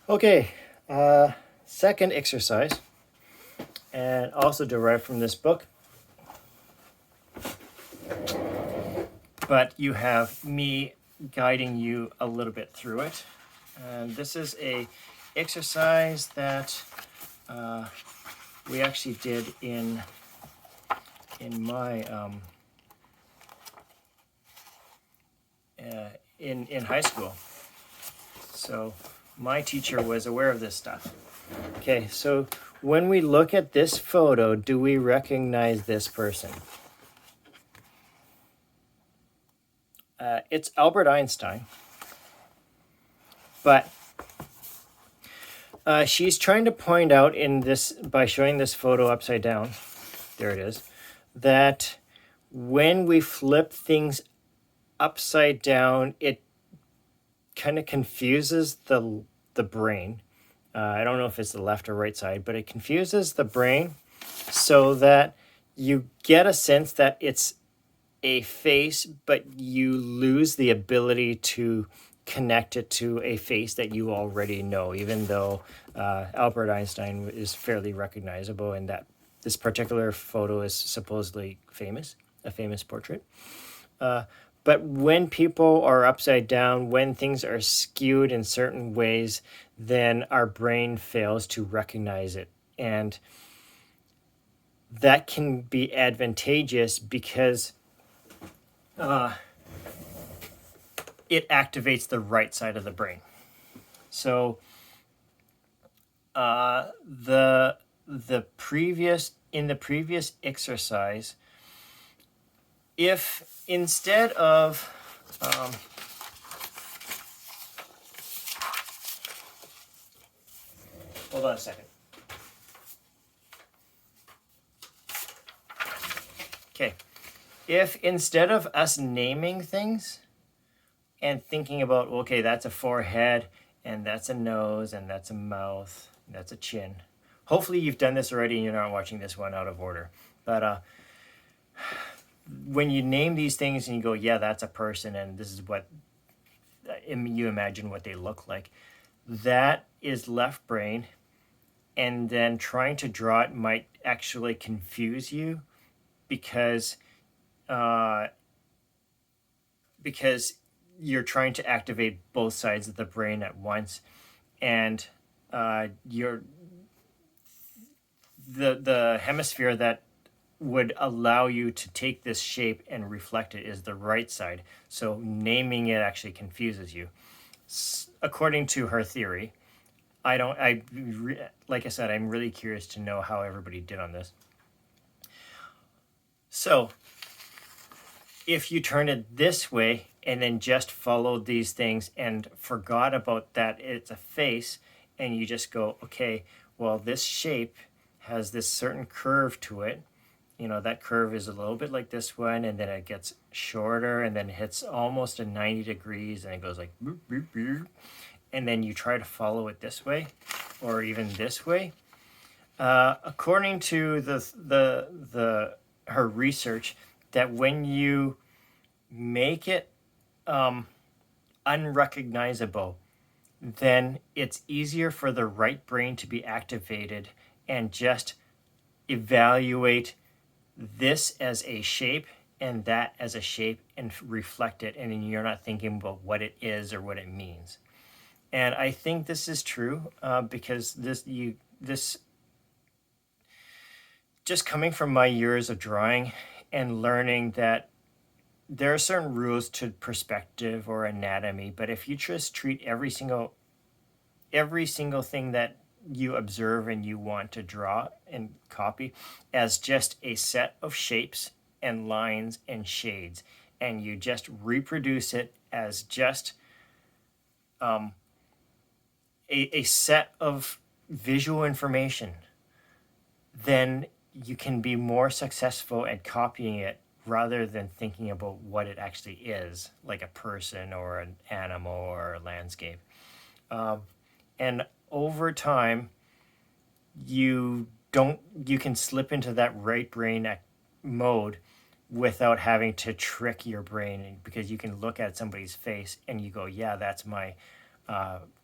Okay, second exercise, and also derived from this book, but you have me guiding you a little bit through it. And this is a exercise that we actually did in my in high school. So my teacher was aware of this stuff. Okay, so when we look at this photo, do we recognize this person? It's Albert Einstein, but she's trying to point out in this, by showing this photo upside down, there it is, that when we flip things upside down, it kind of confuses the brain. I don't know if it's the left or right side, but it confuses the brain so that you get a sense that it's a face, but you lose the ability to connect it to a face that you already know, even though Albert Einstein is fairly recognizable and that this particular photo is supposedly famous, a famous portrait. But when people are upside down, when things are skewed in certain ways, then our brain fails to recognize it. And that can be advantageous because it activates the right side of the brain. So the previous in the previous exercise, if instead of hold on a second. Okay, if instead of us naming things and thinking about, okay, that's a forehead and that's a nose and that's a mouth, and that's a chin. Hopefully you've done this already and you're not watching this one out of order. But when you name these things and you go, yeah, that's a person and this is what you imagine what they look like, that is left brain. And then trying to draw it might actually confuse you because you're trying to activate both sides of the brain at once, and you're the hemisphere that would allow you to take this shape and reflect it is the right side. So naming it actually confuses you. According to her theory, I don't. Like I said, I'm really curious to know how everybody did on this. So if you turn it this way and then just followed these things and forgot about that it's a face, and you just go, okay, well, this shape has this certain curve to it. You know, that curve is a little bit like this one, and then it gets shorter and then hits almost a 90 degrees and it goes like boop, boop, boop. And then you try to follow it this way or even this way. According to her research, that when you make it unrecognizable, then it's easier for the right brain to be activated and just evaluate this as a shape and that as a shape and reflect it, and then you're not thinking about what it is or what it means. And I think this is true because this just coming from my years of drawing and learning that there are certain rules to perspective or anatomy, but if you just treat every single thing that you observe and you want to draw and copy as just a set of shapes and lines and shades, and you just reproduce it as just a set of visual information, then you can be more successful at copying it rather than thinking about what it actually is, like a person or an animal or a landscape. And over time, you can slip into that right brain mode without having to trick your brain, because you can look at somebody's face and you go, yeah, that's my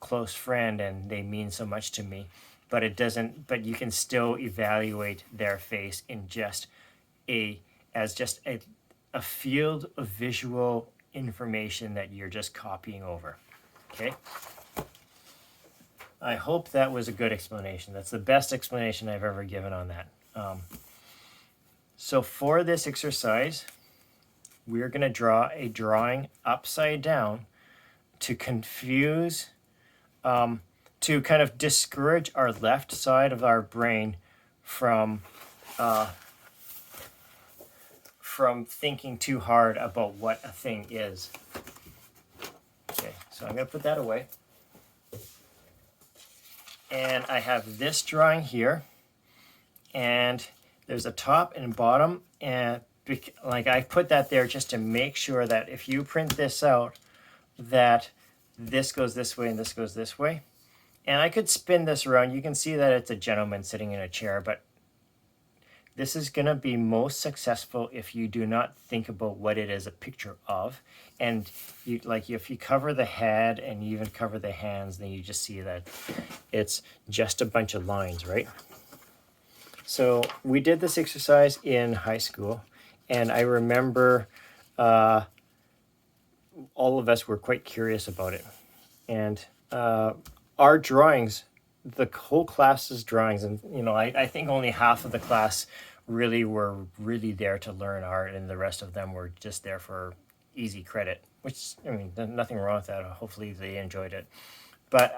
close friend and they mean so much to me, but it doesn't, but you can still evaluate their face in just as just a field of visual information that you're just copying over. Okay. I hope that was a good explanation. That's the best explanation I've ever given on that. So for this exercise, we're going to draw a drawing upside down to confuse, to kind of discourage our left side of our brain from thinking too hard about what a thing is. Okay, so I'm going to put that away. And I have this drawing here, and there's a top and bottom, and like I put that there just to make sure that if you print this out, that this goes this way and this goes this way. And I could spin this around. You can see that it's a gentleman sitting in a chair, but this is going to be most successful if you do not think about what it is a picture of. And you, like, if you cover the head and you even cover the hands, then you just see that it's just a bunch of lines, right? So we did this exercise in high school, and I remember all of us were quite curious about it. And our drawings, the whole class's drawings, and I think only half of the class were really there to learn art, and the rest of them were just there for easy credit, which, I mean, nothing wrong with that. Hopefully they enjoyed it. But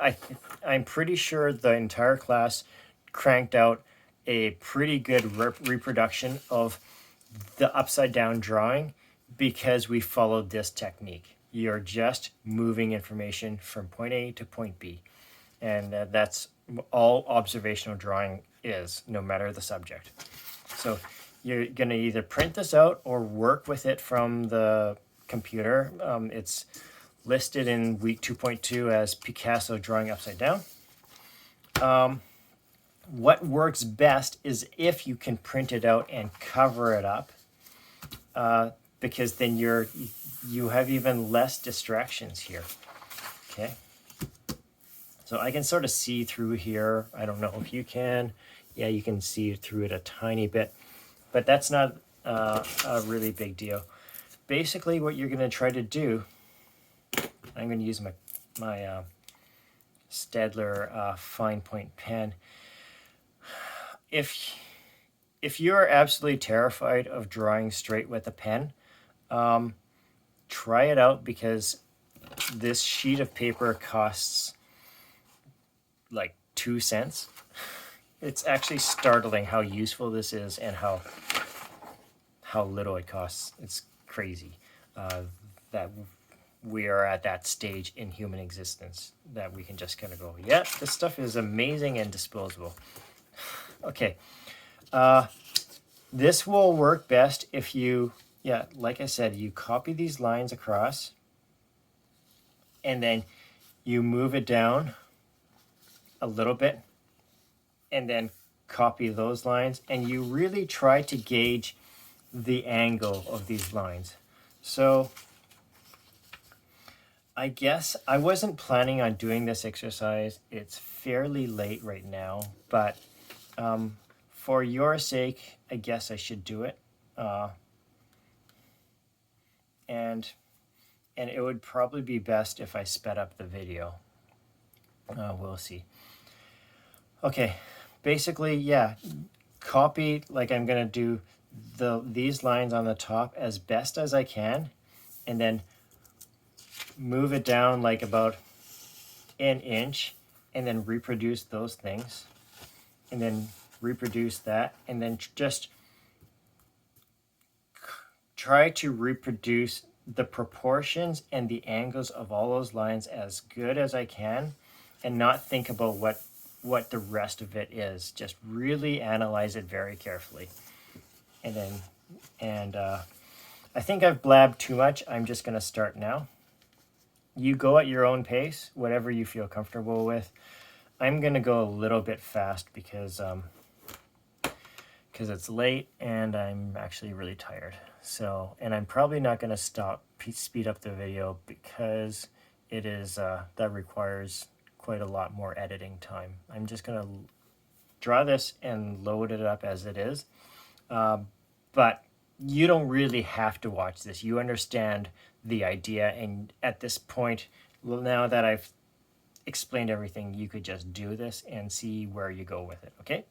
I'm pretty sure the entire class cranked out a pretty good reproduction of the upside down drawing because we followed this technique. You're just moving information from point A to point B. And that's all observational drawing is, no matter the subject. So you're going to either print this out or work with it from the computer. It's listed in week 2.2 as Picasso drawing upside down. What works best is if you can print it out and cover it up, because then you have even less distractions here. Okay. So I can sort of see through here. I don't know if you can. Yeah, you can see through it a tiny bit, but that's not a really big deal. Basically, what you're going to try to do, I'm going to use my Staedtler fine point pen. If you are absolutely terrified of drawing straight with a pen, try it out, because this sheet of paper costs like 2 cents. It's actually startling how useful this is and how little it costs. It's crazy that we are at that stage in human existence that we can just kind of go, yeah, this stuff is amazing and disposable. Okay, this will work best if you, like I said, you copy these lines across and then you move it down a little bit and then copy those lines, and you really try to gauge the angle of these lines. So I guess I wasn't planning on doing this exercise. It's fairly late right now, but for your sake, I guess I should do it. And it would probably be best if I sped up the video. We'll see. Okay, basically, copy, like I'm gonna do these lines on the top as best as I can, and then move it down like about an inch, and then reproduce those things, and then reproduce that, and then just try to reproduce the proportions and the angles of all those lines as good as I can, and not think about what the rest of it is. Just really analyze it very carefully. And then, I think I've blabbed too much. I'm just going to start now. You go at your own pace, whatever you feel comfortable with. I'm going to go a little bit fast because it's late and I'm actually really tired. So, and I'm probably not going to speed up the video, because it is that requires quite a lot more editing time. I'm just going to draw this and load it up as it is. But you don't really have to watch this. You understand the idea, and at this point, well, now that I've explained everything, you could just do this and see where you go with it, okay?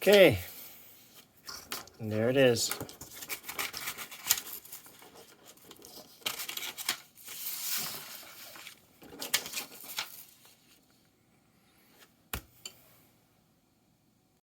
Okay. And there it is.